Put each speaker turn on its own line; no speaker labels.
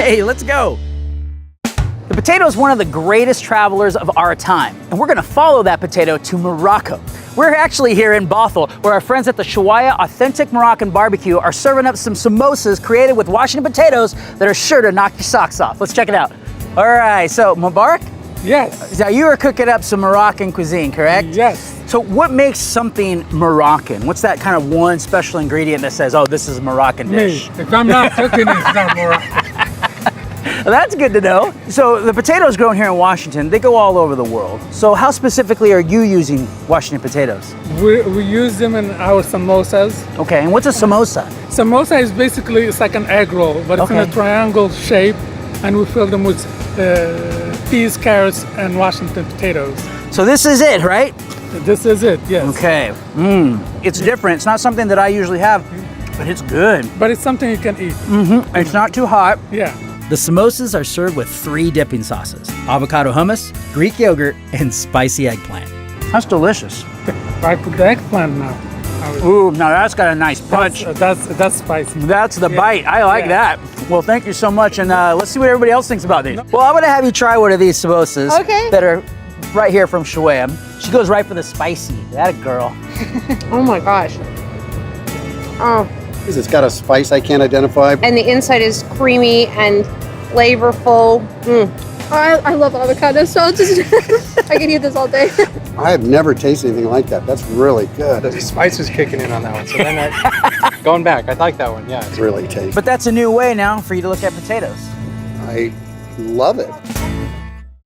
Okay, let's go. The potato is one of the greatest travelers of our time, and we're gonna follow that potato to Morocco. We're actually here in Bothell, where our friends at the Chewaya Authentic Moroccan Barbecue are serving up some samosas created with Washington potatoes that are sure to knock your socks off. Let's check it out. All right, so Mubarak?
Yes.
Now you are cooking up some Moroccan cuisine, correct?
Yes.
So what makes something Moroccan? What's that kind of one special ingredient that says, oh, this is a Moroccan dish?
Me. If I'm not cooking, it's not Moroccan.
Well, that's good to know. So the potatoes grown here in Washington, they go all over the world. So how specifically are you using Washington potatoes?
We use them in our samosas.
Okay, and what's a samosa?
Samosa is basically, it's like an egg roll, but it's in
Okay.
a triangle shape, and we fill them with peas, carrots, and Washington potatoes.
So this is it, right?
This is it, yes.
Okay. It's different. It's not something that I usually have, but it's good.
But it's something you can eat.
It's not too hot.
Yeah.
The samosas are served with 3 dipping sauces: avocado hummus, Greek yogurt, and spicy eggplant. That's delicious.
I put the eggplant now.
Ooh, now that's got a nice punch.
That's spicy.
That's the bite. I like that. Well, thank you so much, and let's see what everybody else thinks about these. Well, I'm gonna have you try one of these samosas that are right here from Chewaya. She goes right for the spicy. That a girl.
Oh my gosh. Oh,
It's got a spice I can't identify.
and the inside is creamy and flavorful.
I love avocado, so I'll just I can eat this all day.
I have never tasted anything like that. That's really good.
The spice is kicking in on that one. So then going back, I like that one. Yeah.
It's really tasty.
But that's a new way now for you to look at potatoes.
I love it.